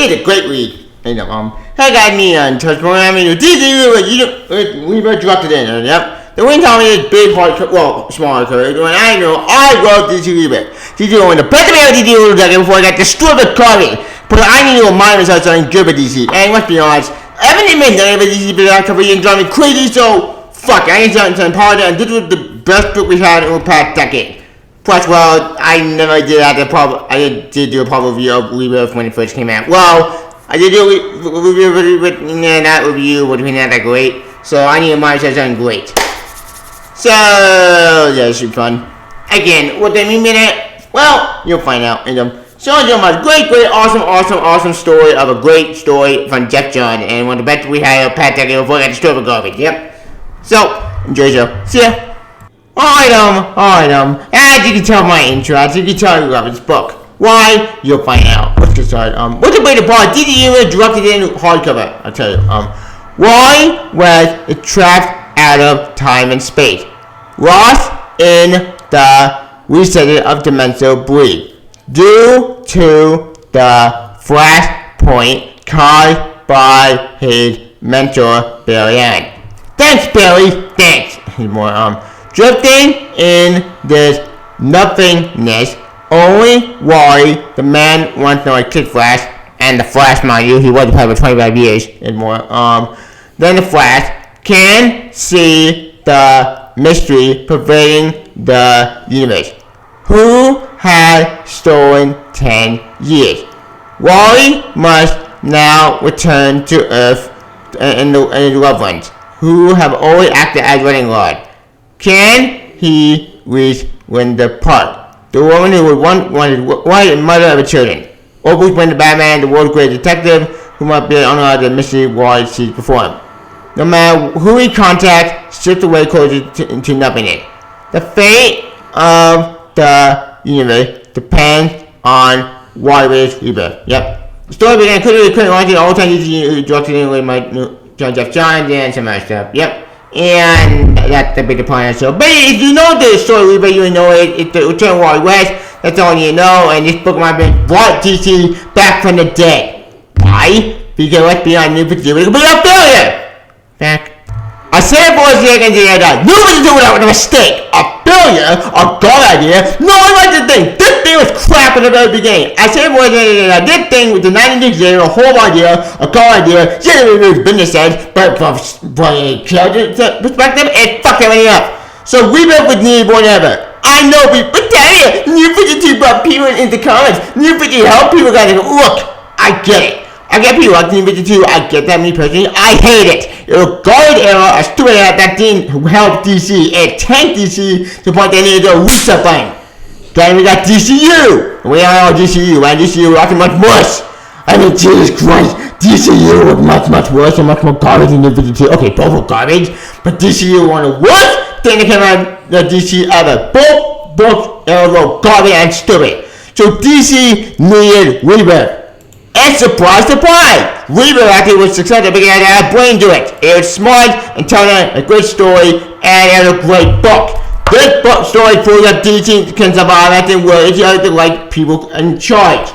is a great read. Hey guys, me on Touch Programming. DC we were dropped it in. Yep. The win time is big part, well, small cover. And I love DC Rebirth. DC was the best of DC Rebirth before I got destroyed with Carving. But I need to remind myself something good with DC. And let's be honest, everything been done with DC Rebirth cover and drive me crazy, so fuck, I need to apologize. And this was the best book we've had in the past decade. Plus, well, I never did have the problem. I did do a proper review of Rebirth when it first came out. Well, I did do a review, but that review would have been that great. So I need to remind myself something great. So yeah, it should be fun. Again, what they mean by that? Well, you'll find out. So my great, awesome story of a great story from Jeff John, and one of the best we had a past decade before I got destroyed with garbage. Yep. So enjoy the show. See ya. Alright, as you can tell my intro, as you can tell you love this book. Why? You'll find out. Let's get started. What's the way to part? Did you even direct it in hardcover? I'll tell you. Why was it trapped out of time and space? Lost in the resetting of dimensional bleed due to the flashpoint caused by his mentor, Barry Allen. Thanks, Barry. Thanks. More, drifting in this nothingness, only worry the man wants no Kid Flash, and the Flash, mind you, he was part for 25 years and more. Then the Flash can see the mystery pervading the universe. Who had stolen 10 years? Wally must now return to Earth and his loved ones, who have always acted as running guard. Can he reach Linda Park, the woman who would wanted the mother of her children? Or Bruce Wayne the Batman, the world's greatest detective, who might be unaware of the mystery why sees before him. No matter who he contacts, stripped away closer to nothingness. The fate of the universe depends on Warrior's Rebirth. Yep. The story began quickly launching the old time DC directed in with my Jeff Johns and some other stuff. Yep. And that's the big point of the show. But if you know the story, but you know it's the Return of Wally West. That's all you know. And this book might have been brought DC back from the dead. Why? Because let's be honest, New 52 was a complete failure. Back. I said for a second that New 52 was a mistake. A failure? A god idea? No, I like the thing. This thing was crap in the very beginning. I said for a second that this thing with the 96 year, a whole idea, a god idea, yeah, it was business sense, but from a character perspective, it fucked everything up. So Rebirth was needed more than ever. I know, but damn it, New 52 brought people into comments. New 52 helped people guys. Look, I get it. I get people like New 52. I get that, me personally. I hate it. It was a guard era, a stupid era that didn't help DC. It tanked DC to the point they needed a reset button. Then we got DCU. We all know DCU, right? DCU was actually much worse. I mean, Jesus Christ. DCU was much worse and much more garbage than New 52. Okay, both were garbage, but DCU was one of the worst things that came out of the DC ever. Both books were garbage and stupid. So DC needed Rebirth. And surprise, Rebirth actually was successful because it had a brain to it. It was smart, intelligent, a great story, and it was a great book. This book story proves that DC can survive anything where it's the right people in charge.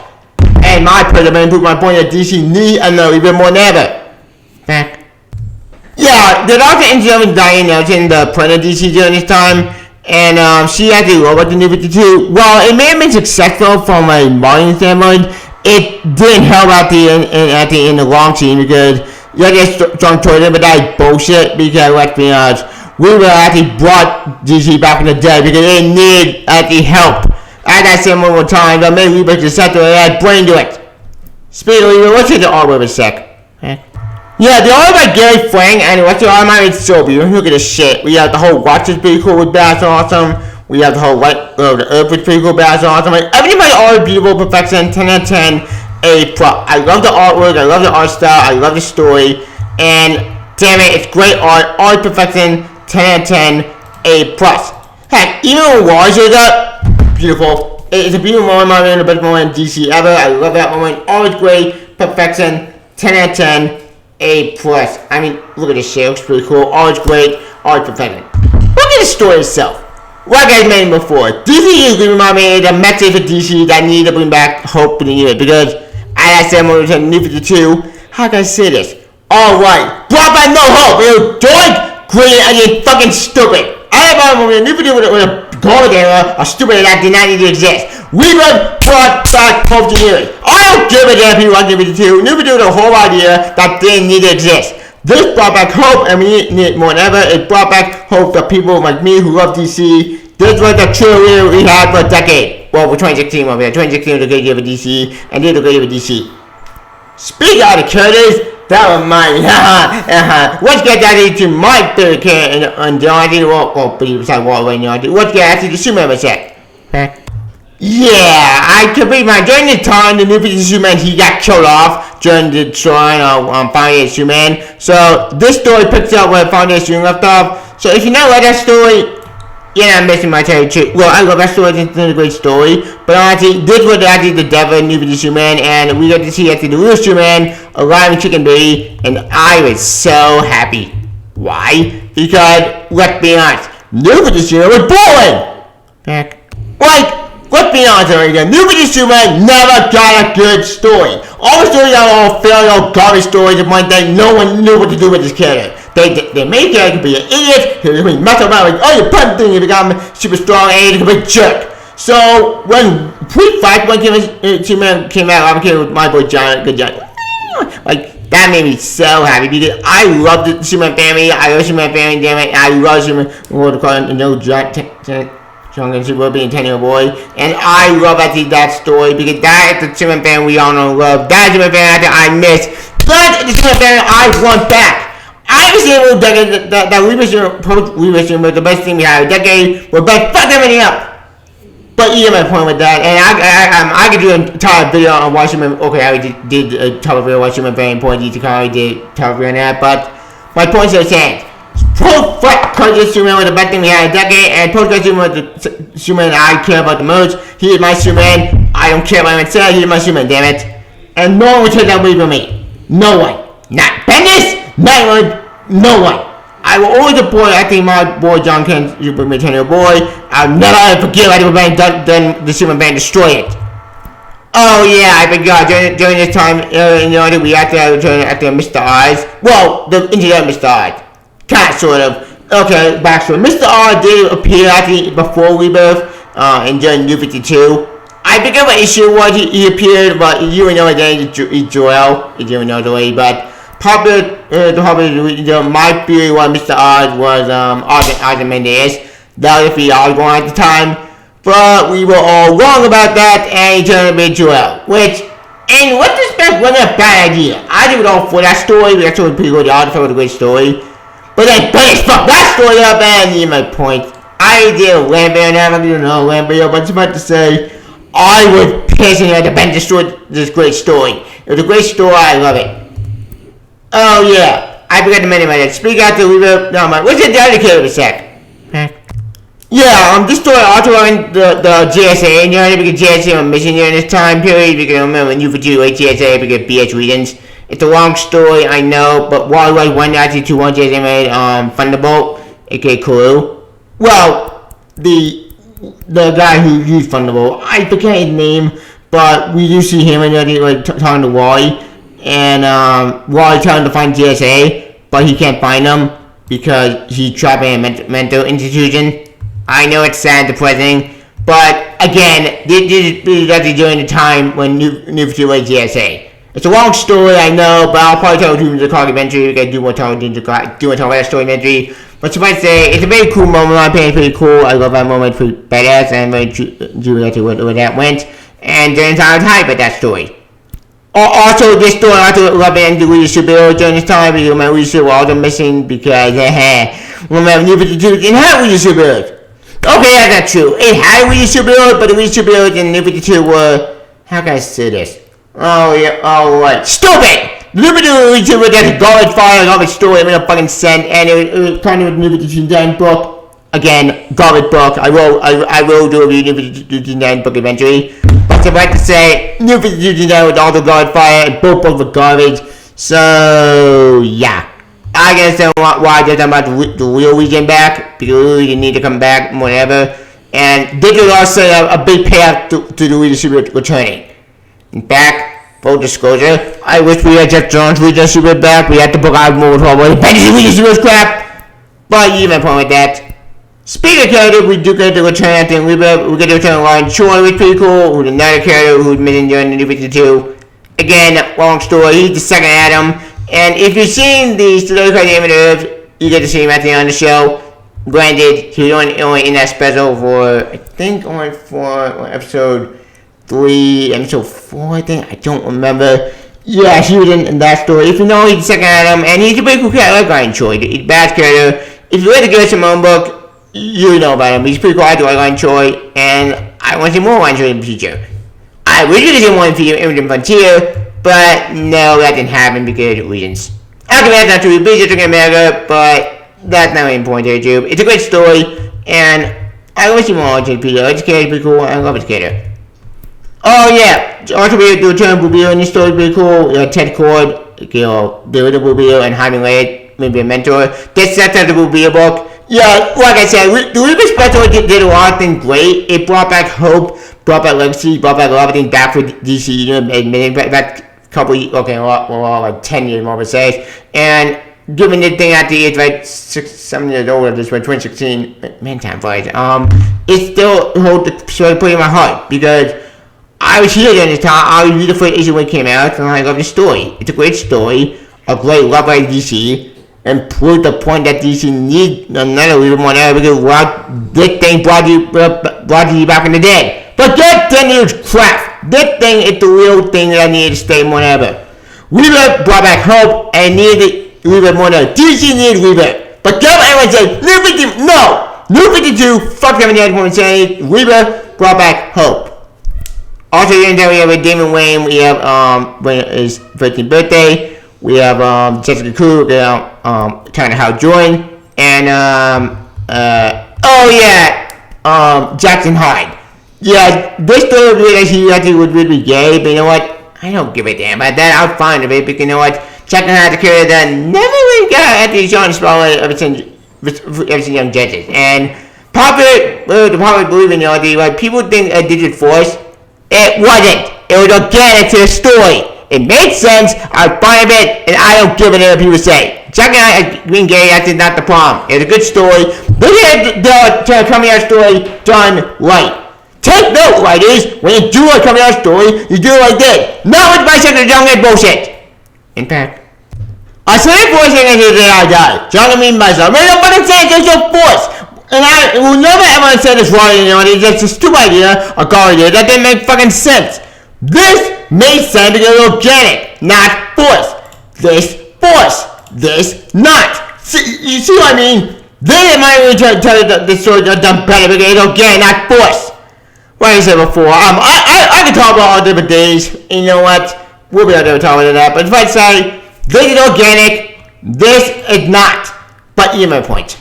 And my personal prove my point that DC needs another Rebirth more than ever. Back. Yeah, the Dr. Angela Diane Nelson, the president of DC during this time, and she actually wrote about the New 52. Well, it may have been successful from a marketing standpoint. It didn't help at the end of the long scene because you had to get strong towards it, but that is bullshit because let's be honest, Rebirth actually brought DC back from the dead because it needed actually help. At that same moment of time, but maybe Rebirth just sat there and had brain to it. Speaking of Rebirth, let's hit the artwork a sec. Yeah, the art by Gary Frank, and what's the art by it's so beautiful. Look at this shit. We have the whole watch is pretty cool with that's awesome. We have the whole the earth was pretty cool, that's awesome. Like, everything by the art is beautiful, perfection, 10 out of 10, A+. I love the artwork, I love the art style, I love the story, and damn it, it's great art perfection, 10 out of 10, A+. Heck, even when Wars shows up, beautiful. It's a beautiful moment, the best moment in DC ever. I love that moment. Always great, perfection, 10 out of 10, A+. I mean, look at this shit, it looks pretty cool. Always great, always perfection. Look at the story itself. Like I mentioned before, DC usually remind me of the message of DC that need to bring back hope in the year because I badass ceremony to New 52. How can I say this? Alright, brought back no hope. You doink, green, and you fucking stupid. I have a New 52 with a gold era, a stupid that did not need to exist. Rebirth brought back hope to years. I don't give a damn if you want New 52. New 52 the whole idea that didn't need to exist. This brought back hope, and we need it more than ever. It brought back hope to people like me who love DC. This was the true year we had for a decade. Well, for 2016, 2016 was a good year for DC, and this was a good year for DC. Speaking of the characters, that was mine. Let's get that into my favorite character on Johnny. Well, besides Walter and Johnny. Let's get actually the Superman set. Yeah, I completely mind. During the time, the New 52 Superman, he got killed off during the story on Foundation Superman. So, this story picks up where Foundation Superman left off. So, if you know what that story, you're not missing my territory. Well, I love that story. It's a great story. But honestly, this was actually the devil New 52 Superman. And we got to see actually the real Superman alive in Chicken Baby. And I was so happy. Why? Because, let's be honest, New 52 Superman was boring. Let's be honest already. New 52 Superman never got a good story. All the stories are all failure, garbage stories, and one thing no one knew what to do with this character. They made the character be an idiot, he was messing around like, oh, you're putting thing, you become super strong, and he's a big jerk. So, when Pre-Fight, when Superman came out, I became with my boy John, good John. Like, that made me so happy because I love the Superman family, I love Superman family, damn it, I love Superman, what to call it, John and Super being 10-year-old boy, and I love actually that story because that is the Superman fan we all know and love. That is the Superman fan that I miss. But the Superman fan I want back. I was able to decade that post-Rebirth was the best thing we had a decade. We're back, fuck everything up. But you get my point with that, and I could do an entire video on why Superman. Okay, I did a entire video on why Superman very important. I did a entire video on that, but my point still stands. Post-Fight Curtis Superman was the best thing we had a decade, and Post-Fight Superman was the Superman I care about the most. He is my Superman. I don't care what anyone says. He is my Superman, damn it. And no one will take that away from me. No one. Not Bendis. Not one. No one. I will always support, I think, my boy John Kent, Superman 10-year-old boy. I'll never ever forgive anyone done the Superman destroy it. Oh yeah, I forgot. During this time, we had to return after Mr. Oz. Well, the internet Mr. Oz. Kind of, sort of. Okay, backstory. Mr. R did appear actually before Rebirth, and during New 52. I forget what issue was he appeared, but you would know his name is Joel. You didn't know the way, but my theory was Mr. Oz was Ozymandias. That was the Oz one at the time, but we were all wrong about that, and he turned to be Joel, which, in retrospect, wasn't a bad idea. I did it all for that story. That story was pretty good. The Oz was a great story. But then Bendis fucked that story up, and you my point. I did a Lambert, I don't know Lambert, but I was about to say, I was pissing at the Bendis destroyed this great story. It was a great story, I love it. Oh yeah, I forgot to mention that. Speak out to Rebirth, no man, what's the dedicated a sec? Yeah, this story also on the GSA, because GSA on mission during this time period, because remember, New 52 GSA, because BS reasons. It's a long story, I know, but why was one actually 2-1 JJ made Thunderbolt, aka Kuru? Well, the guy who used Thunderbolt, I forget his name, but we do see him and like talking to Wally, and Wally telling him to find JSA, but he can't find him because he's trapped in a mental institution. I know it's sad, depressing, but again, this is actually during the time when New 52 was GSA. It's a long story, I know, but I'll probably tell you the documentary. We can do more talking about that story documentary. But suffice to say, it's a very cool moment. I think it's pretty cool. I love that moment, pretty badass, and I'm very curious where that went. And the entire time about that story. Also, this story, I also love it and the Wii Superhero during this time because my Wii Superhero was also missing because, remember, New 52 didn't have Wii Superheroes. Okay, that's not true. It had Wii Superheroes, but the Wii Superheroes in New 52 were, how can I say this? Oh yeah, alright. Stupid! Limited with that garbage fire, garbage story, I'm gonna fucking send, and it was kind of a New 52 book. Again, garbage book. I will do a New 52 book eventually. But I'd like to say, New 52 with all the garbage fire, and both books were garbage. So, yeah. I understand why they're talking about the real Legion back, because you need to come back, whatever. And this was also a big payoff to the leadership returning. In fact, full disclosure, I wish we had Jeff Jones read the super back. We had to book out more trouble. Fantasy was crap. But you my point with that. Speaking of character, we do get to return Anthony Weaver. We get to return Lauren Choi, which is pretty cool. Who's another character who's missing during the New 52. Again, long story. He's the second Adam. And if you've seen the Stellar Card Game of Earth, you get to see him at the end of the show. Granted, he was only in that special for, I think, only for episode 3, episode 4, I think. I don't remember. Yeah, he was in that story. If you know, he's the second Adam, and he's a pretty cool character. I like Ryan Choi. He's a bad character. If you read the Ghost Simone book, you know about him. He's pretty cool. I do like Ryan Choi, and I want to see more Ryan Choi in the future. I wish we could see more in Image Frontier, but no, that didn't happen because of reasons. After that, not too busy to America, but that's not really important to YouTube. It's a great story, and I want to see more Ryan Choi Peter. His character's pretty cool, and I love his character. Oh yeah, also we have to return Rubio in this story, pretty cool. Ted Cord, the little Rubio, and Jaime Lade, maybe a mentor. This sets up the Rubio book. Yeah, like I said, the Rubio special did a lot of things great. It brought back hope, brought back legacy, brought back a lot of things back for DC, maybe back a couple years, like 10 years more per se. And given the thing at the age, like 7 years old, this was 2016, man, time flies. It still holds the place in my heart because I was here during this time. I was reading the first issue when it came out, and I love the story. It's a great story, a great love by DC, and proved the point that DC needs another little more now because this thing brought you back in the dead. But that thing is crap. This thing is the real thing that I needed to stay more than ever. Rebirth brought back hope, and needed Rebirth more than ever. DC needed Rebirth. But don't everyone say, New 52, no! New 52, fuck them in the other point saying, Rebirth brought back hope. Also, we have with Damon Wayne. We have his 13th birthday. We have Jessica Koo, kind of how join, and Jackson Hyde. Yeah, this story really actually would really be gay, but you know what? I don't give a damn about that. I'm fine with it because you know what? Jackson Hyde's a character that never really got at the Sean Spotlight ever since Young Judges, and the public believe in people think a Digit Force. It wasn't. It was organic to the story. It made sense. I find it, and I don't give a damn what people say. Jack and I being gay, that's not the problem. It's a good story. Look at the coming out story done right. Take note, writers. When you do a coming out story, you do it like this. Not with bisexual young and bullshit. In fact, I said it for a second here that I died. John, I mean myself. Man, I'm fucking saying there's no force. And I will never ever say this wrong, it's just a stupid idea, a god idea, that didn't make fucking sense. This made sense because it's organic, not forced. This not. You see what I mean? They might really try to tell you the story done better because it's organic, not forced. Like I said before, I can talk about all different days, and you know what? We'll be able to talk about that, but if I say, this is organic, this is not. But you get my point.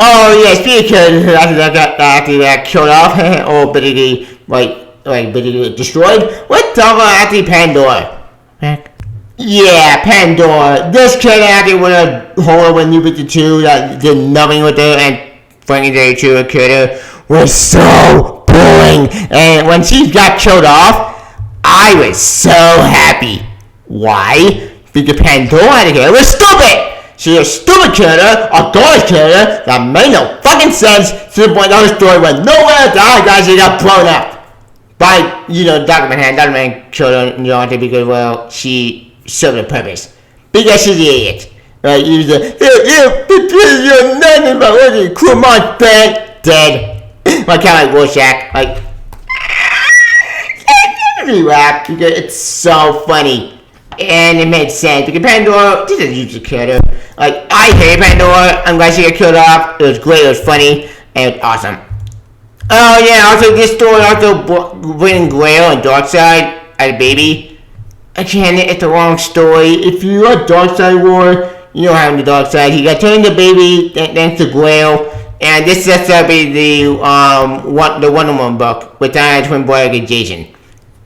Oh yeah, speaking of characters after that killed off or basically destroyed, let's talk about after Pandora. Yeah, Pandora. This character after with a horror with New 52 that did nothing with her, and Frankie J. True character was so boring. And when she got killed off, I was so happy. Why? Because Pandora character was stupid. She's a stupid character, a garbage character that made no fucking sense to the point that the story went nowhere. She got blown up by, Dr. Manhattan. Dr. Manhattan killed her, because, well, she served a purpose. Because she's an idiot. Right? He was you're nothing about working. Come on, dead. Like kind of like Rorschach. Like, rap because it's so funny. And it made sense because Pandora, this is a useless character. Like, I hate Pandora. I'm glad she got killed off. It was great. It was funny. And it was awesome. Oh, yeah. Also, this story also bringing Grail and Darkseid as a baby. Again, it's the wrong story. If you are Darkseid War, you know how in the Darkseid, he got turned into baby thanks to Grail. And this sets up the Wonder Woman book with Diana Twin Boy and Jason.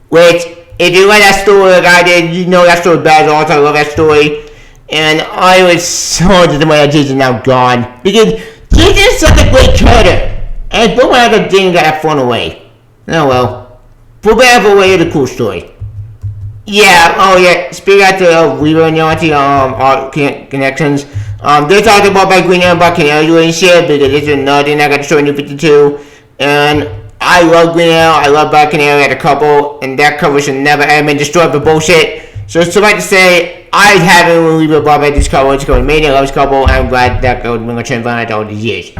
Which, if you like that story like I did, you know that story bad. Also, I love that story. And I was so disappointed that Jason's now gone. Because Jason's such a great character. And but when I got Jason got that thrown away. Oh well. For better for way, it's a cool story. Yeah, oh yeah. Speaking of the Weaver and Yonti art connections, they talked about by Green Arrow about Canary doing shit because it's another thing I got to show in New 52. And I love Green Arrow, I love Black Canary, I had a couple, and that cover should never have been destroyed for bullshit. So it's like to say, I haven't when Weaver brought back this cover, it's called Made in Love's couple, and I'm glad that was going to turn around after all these years.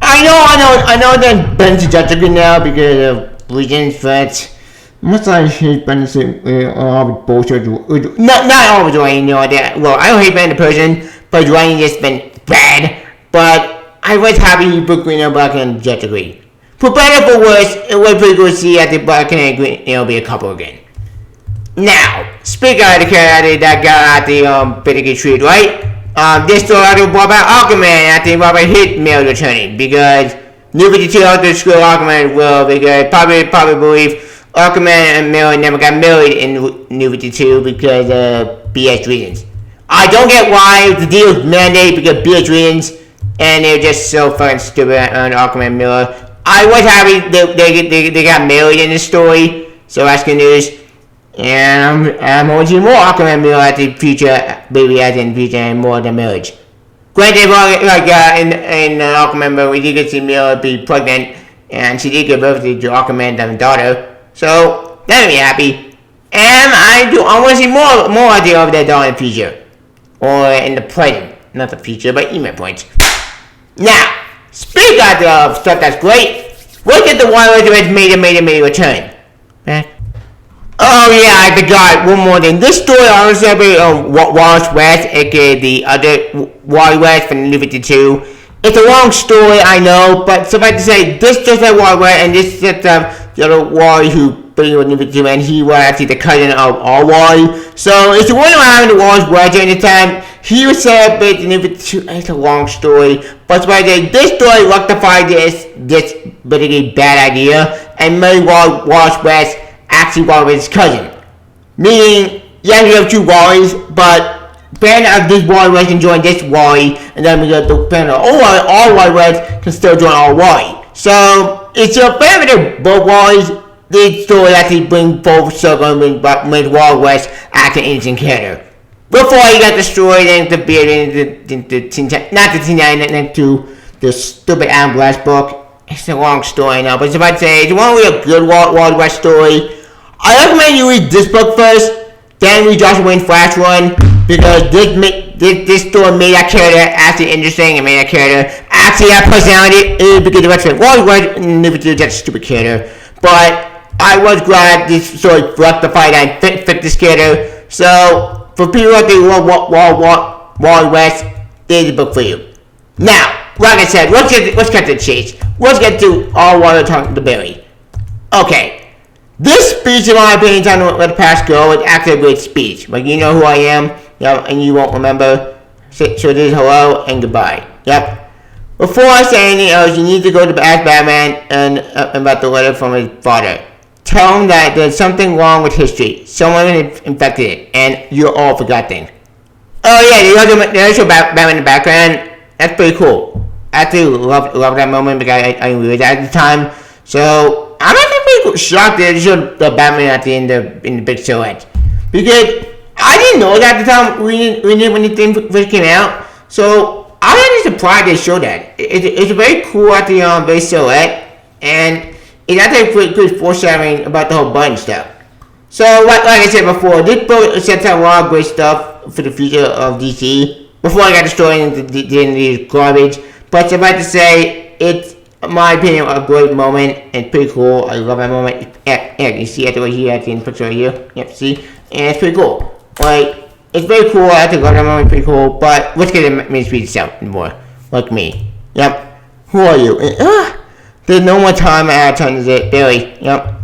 I know that Ben's judging now because of reasons, but much I hate Ben all bullshit. Not always writing, that. Well, I don't hate Ben the person, but writing just been bad. But I was happy he put Green and Black and Jet Green. For better or for worse, it was pretty good to see at the Black and Green be a couple again. Now, speaking of the character that got at the Bittigy Street, right? This story I brought about Aquaman after he brought about his male returning because New 52 also screwed Aquaman well because probably believe Aquaman and Mary never got married in New 52 because of BS reasons. I don't get why the deal was mandated because of BS reasons and they're just so fucking stupid on Aquaman and Miller. I was happy they got married in this story, so that's good news. And I'm hoping more Aquaman Miller at the future, maybe as in future and more than marriage. Granted, in Aquaman Miller, we did get to see Miller be pregnant, and she did give birth to Aquaman's daughter, so that made me happy. And I want to see more idea of their daughter in the future, or in the present, not the future, but you my point. Now, speaking of stuff that's great, look at the one that made a return. Back. Oh yeah, I forgot one more thing. This story honestly about Wallace West, aka the other Wally West from New 52. It's a long story, I know, but suffice to say, this just like Wally West, and this is the other Wally who being with New 52, and he was actually the cousin of our Wally. So it's the one who happened to Wallace West during the time. He was celebrated in New 52. It's a long story, but suffice to say, this story rectified this particularly bad idea and made Wallace West actually Wally's cousin. Meaning, yeah, we have two Wallys, but fan of this Wally West can join this Wally, and then we got the fan of all Wally West can still join all Wally. So, it's a fan of both Wallys. This story actually brings both circles and make Wally West act an innocent character. Before he got destroyed and the beard not the Teen Titans, to the stupid Adam Glass book. It's a long story now, but if I say it's one really good Wally West story, I recommend you read this book first, then read Joshua Wayne's Flash Run, because this story made that character actually interesting and made that character actually have personality, because the rest of it was just a stupid character. But I was glad this story rectified and fit this character. So, for people out there who love Wally West, there's a book for you. Now, like I said, let's get to the chase. Let's get to all water talking to Barry. Okay. This speech, in my opinion, time to let the past go, is actually a great speech. Like, you know who I am, and you won't remember. So this is hello and goodbye. Yep. Before I say anything else, you need to go to ask Batman and about the letter from his father. Tell him that there's something wrong with history. Someone infected it, and you're all forgotten. Oh yeah, they also Batman in the background. That's pretty cool. I actually love that moment because I read that at the time. So I'm actually pretty shocked that they showed the Batman at the end in the big silhouette. Because I didn't know that at the time when the thing first came out. So I'm actually surprised they showed that. It's very cool at the base silhouette, and it's actually pretty good foreshadowing about the whole button stuff. So like I said before, this book sets out a lot of great stuff for the future of DC. Before I got destroyed into the garbage, but suffice to say, it's, in my opinion, a great moment. It's pretty cool. I love that moment. Yeah, you see it right here at the end picture right here. Yep, see? And it's pretty cool. Like, it's very cool. I think that moment pretty cool. But let's get the main speech itself more. Like me. Yep. Who are you? There's no more time I have time to say Billy. Yep.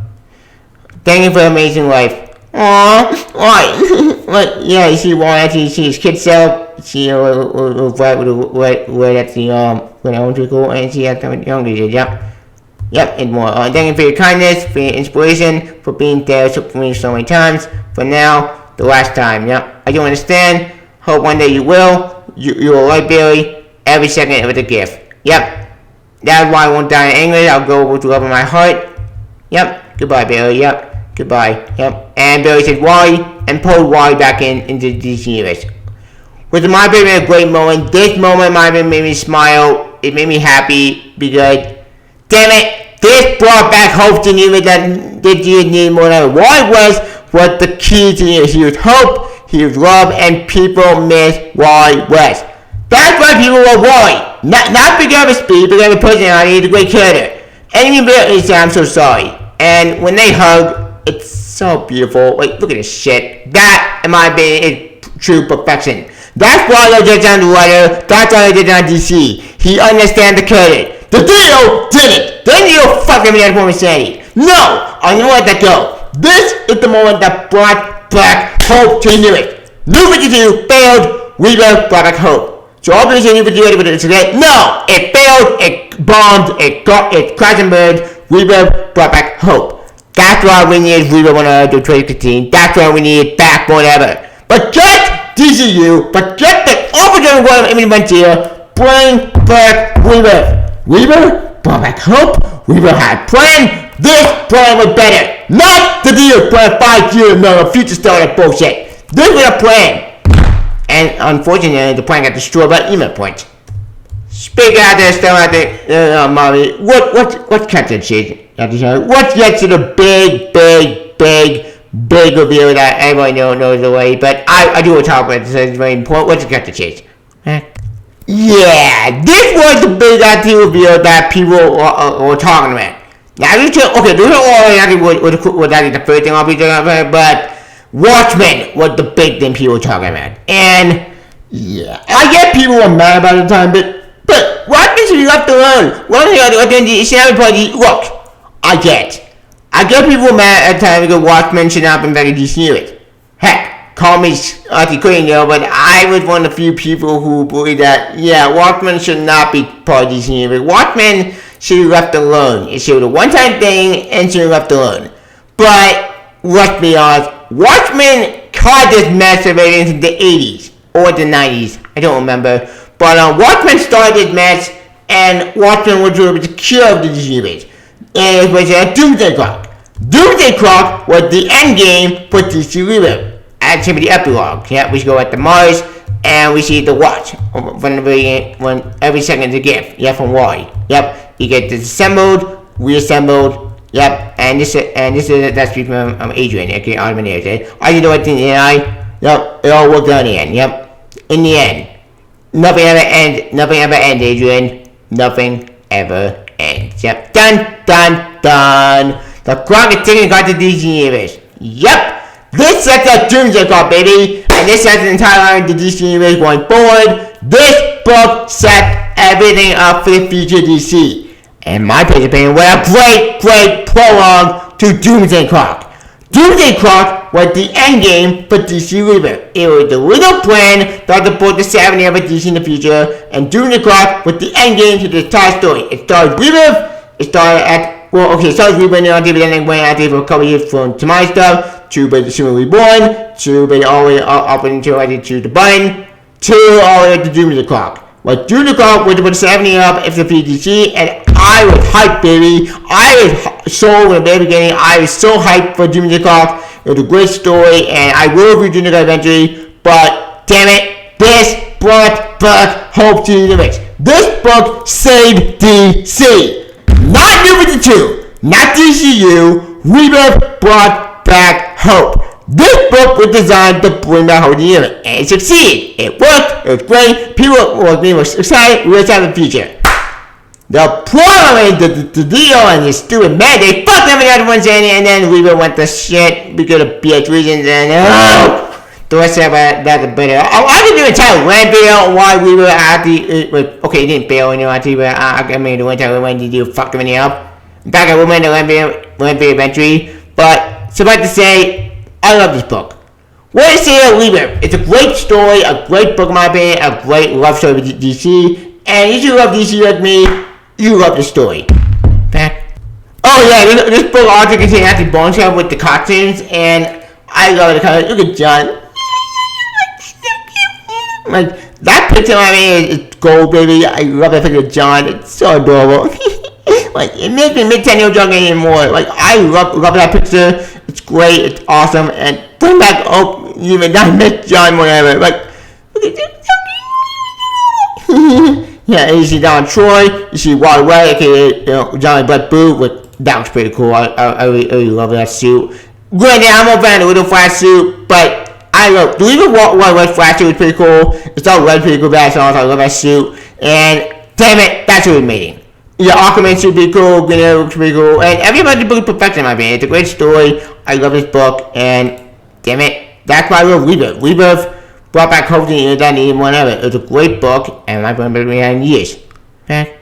Thank you for an amazing life. Aww, why? Like, yeah, you see why actually see his kid self. See a little bright with that's the when I went to school and see how younger did. Yep, and more. Thank you for your kindness, for your inspiration, for being there for me so many times. For now, the last time. Yep, I don't understand. Hope one day you will. You're right, Billy. Every second was a gift. Yep. That's why I won't die in English. I'll go with love in my heart. Yep. Goodbye, Billy. Yep. Goodbye. Yep. And Barry said Wally and pulled Wally back into the DC Universe. With my baby a great moment. This moment my baby made me smile. It made me happy because, damn it, this brought back hope to the universe that this year needed more than ever. Wally was the key to the universe. He was hope, he was love, and people miss Wally West. That's why people love Wally. Not because of his speed, because of his personality. He's a great character. Enemy Bill is I'm so sorry. And when they hug, it's so beautiful. Like, look at this shit. That, in my opinion, is true perfection. That's why I did on the writer. That's why I did on DC. He understands the character. The Dio did it. The Dio fucking me out of insanity. No, I'm gonna let that go. This is the moment that brought back hope to the universe. New 52 failed. Rebirth brought back hope. So all this New 52 with it today. No, it failed. It bombed. It crashed and burned. Rebirth brought back hope. That's why we need Rebirth 100 to 2015. That's why we need back more than ever. But get DCU, but get the overdone one of Emily Frontier, bring back Rebirth. Rebirth brought back hope. Rebirth had plan. This plan was better. Not the deal plan 5 years no future startup bullshit. This was a plan. And unfortunately, the plan got destroyed by email points. Speak out there, still out there, mommy. What's Captain Shade? What's yet to the big reveal that everybody knows already, but I do want to talk about this. It's very important. What's the Captain Shade? Yeah, this was the big reveal that people were talking about. Now, this is all what that is the first thing I'll be talking about, but Watchmen was the big thing people were talking about. And, yeah, I get people were mad about it at the time, but Watchmen should be left alone. Look, I get people mad at the time because Watchmen should not have been very DC. Heck, call me Queen, but I was one of the few people who believe that, yeah, Watchmen should not be part of DC. Watchmen should be left alone. It should be a one-time thing and should be left alone. But, let's be honest, Watchmen caught this mess already into the 80s or the 90s. I don't remember. But Watchmen started this mess, and Watchmen was able to cure the disease. And it was a Doomsday Clock. Doomsday Clock was the end game for DC Rebirth. Actually, the epilogue. Yeah, we go at the Mars, and we see the watch. When every second is a gift. Yeah, from Wally. Yep, you get disassembled, reassembled. Yep, and this is that's from Adrian. Okay, I'm an Adrian. I did the right thing in the eye. Yep, it all worked out in the end. Yep, in the end, nothing ever ends. Nothing ever ends, Adrian. Nothing ever ends. Yep, done. The clock is ticking got to DC Universe. Yep, this sets a Doomsday Clock, baby, and this sets the entire line to DC Universe going forward. This book set everything up for the future DC. In my personal opinion, what a great prologue to Doomsday Clock. Doomsday Clock was the endgame for DC Rebirth. It was the little plan that supported the 70 of DC in the future, and Doomsday Clock was the endgame to the entire story. It started Rebirth, it started Rebirth on TV, then it went out for a couple years from to my stuff, to Super Reborn, to all the way up until I did Choose the Button, to all the way to Doomsday Clock. Well, Doomsday Clock was about 70 up if the PDC, and I was hyped, baby. I was sold from the very beginning. I was so hyped for Doomsday Clock. It was a great story, and I will review Doomsday Clock eventually, but damn it, this brought back hope to the universe. This book saved DC. Not New 52, not DCU. Rebirth brought back hope. This book was designed to bring back hope to the universe, and it succeeded. It worked, it was great, people were excited, we were excited for the future. The problem is the deal and this stupid man, they fucked every other one's in, and then Rebirth went to shit because of BS reasons, and the rest of that's a better. I can do a entire rant video on why Rebirth actually, okay, it didn't fail anyway, but I mean, the one time when did you fuck everything up? Back at Woman, the rant video eventually, but suffice to say, I love this book. What is it, Rebirth? It's a great story, a great book in my opinion, a great love story with DC, and if you love DC like me, you love the story. Back. Oh yeah, this book also contains actually bonus stuff with the cartoons, and I love the cartoons. Look at John. Like, that picture I mean is gold, baby. I love that picture of John. It's so adorable. like, it makes me make 10-year drunk anymore. Like, I love that picture. It's great. It's awesome. And bring back, even not Miss John, whatever. Like, yeah, and you see Don Troy, you see Wally White, aka Johnny Butt Boo, that was pretty cool. I really love that suit. Granted, I'm a fan of the little flat suit, but I love the little Wally White flat suit is pretty cool. It's all red, pretty cool, bad songs. I love that suit. And damn it, that's what we're meeting. Yeah, Aquaman should be cool, Green Arrow looks pretty cool, and everybody's book perfection in my opinion. It's a great story. I love this book, and damn it, that's why I love Rebirth. Rebirth brought back hope to the internet and whatever. It was a great book, and I've been behind years. Okay?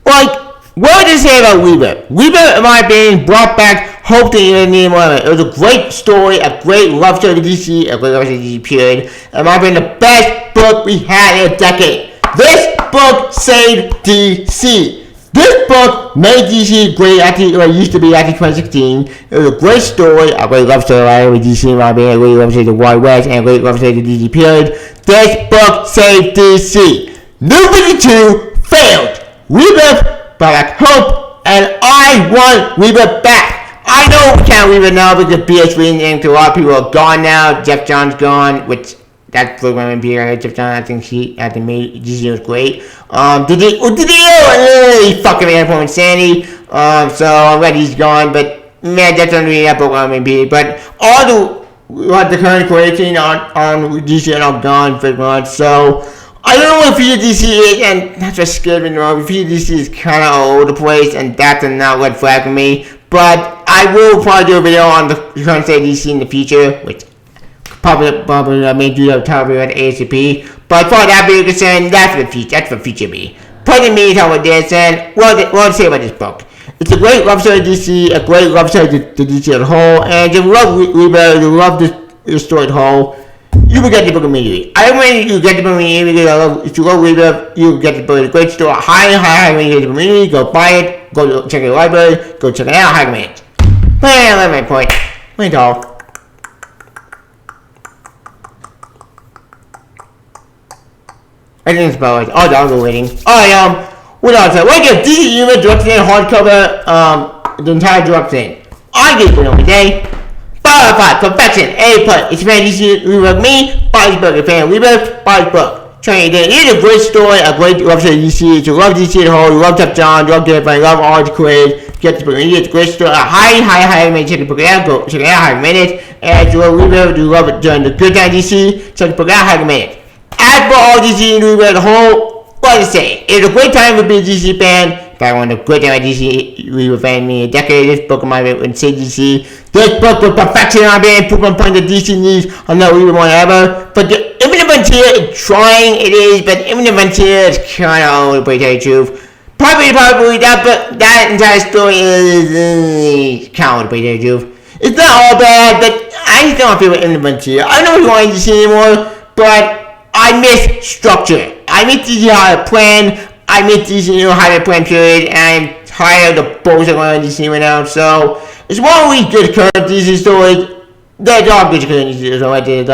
Like, what did I say about Rebirth? Rebirth, in my opinion, brought back hope to the internet and whatever. It was a great story, a great love story to DC, a great love story to DC period. In my opinion, the best book we had in a decade. This book saved DC. This book made DC great after it used to be after 2016. It was a great story, a great love story with DC and Robin, a great love story to Wild West, and a great love story to DC period. This book saved DC. New 52 failed. Rebirth brought back hope, and I want Rebirth back. I know we can't Rebirth now because BS and a lot of people are gone now. Jeff John's gone, which that program in beer, Jeff John, I think the made DC was great. He fucking ran for insanity. So I'm glad he's gone, but man, that's not really that program in beer. But all the current creation on DC are all gone pretty much. So I don't know what future DC is, and that's what scared me. Future DC is kind of all over the place, and that's a not red flag for me. But I will probably do a video on the current state of DC in the future, which probably I may do that probably at ASAP. But for that video concerned, that's what future me. Put in me talking about this, and what to say about this book. It's a great love story to DC, a great love story to DC as a whole, and if you love Rebirth, you love this story as a whole, you will get the book immediately. I recommend you get the book immediately because if you love Rebirth, you will get the book. It's a great story. High recommend you get the book immediately. Go buy it, go check it in the library, go check it out, high recommend it. But I love my point. That's all. I think it's about like, that was waiting. Alright, what else? We're gonna give DC Universe Deluxe Edition hardcover, the entire Deluxe Edition. I give it every day. 5/5, perfection, A+. It's a fan of DC Universe, me, buy this book. A fan of Rebirth, buy this book. Trying to it is a great story, a great love story to DC. You love DC as a whole, you love Jeff John, you love Jeff, you love all the creators. Get this book. It's a great story. High recommend. Check the book out. Go check it out. High recommend it. And if you love Rebirth, you love it during the good time DC. Check the book out. High recommend it. As for all DC and Rebirth as a whole, what to say? It's a great time to be a DC fan. If I want a great time to be a DC Rebirth fan, me a decade. This book of mine would say DC. This book was perfection on being proof on point that DC needs. I'm not Rebirth one ever. But the Infinite Frontier is trying. It is, but the Infinite Frontier is kind of all over the place. To tell you the truth. Probably that entire story is kind of the place. To tell you the truth. It's not all bad, but I just don't feel with Infinite Frontier. I don't really want DC anymore, but I miss structure. I miss DC how to plan. I miss DC how to plan period, and I'm tired of the bullshit going on in DC right now. So it's one week good current DC stories. They're all good current DC stories.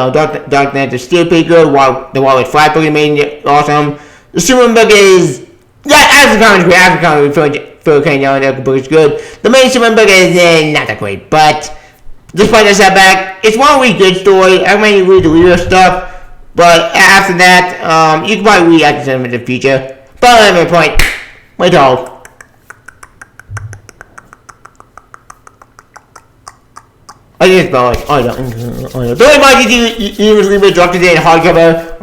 Dark Knight is still pretty good. The Wild with 5 book made it awesome. The Superman book is as a comic great. As a comic for kind of the book is good. The main Superman book is not that great, but despite the setback, it's one week good story. I recommend you read the real stuff. But after that, you can probably react to them in the future. But at my point, wait all. I just about don't mind you leave a drop today in hardcover.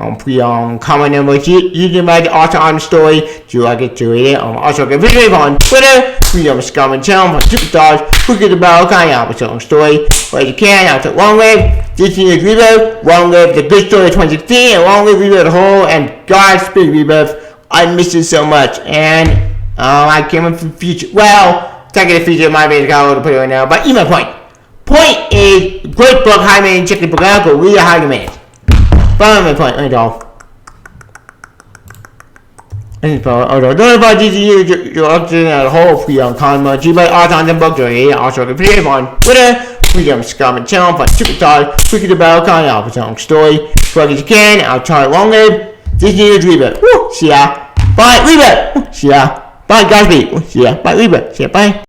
Comment number you can write also on the story. Do you like it to read it? Also get video on Twitter. We have a comment channel on Superstars. Who get the bell kind of episode on story. But you can out to Long Live Disney is Rebirth, Long Live the Good Story 2016, and Long Live Rebirth the whole, and Godspeed Rebirth. I miss it so much, and I came in from the future. Well, technically the future might be the color to put it right now, but even my point. Point is, great book, high man, check the book out, go read a high man. But my point, right off. Don't about DC, you're up to the whole free on Conma, G-Bite, also on the book, also can play on Twitter, freedom, comment channel, but Superstars, quickly the bell, kind of opposite story. Plug as you can, I'll try Long Live, Disney is Rebirth. Woo, see ya. Bye, Rebirth. See ya. Bye, Godspeed. See ya. Bye, Rebirth. See ya. Bye.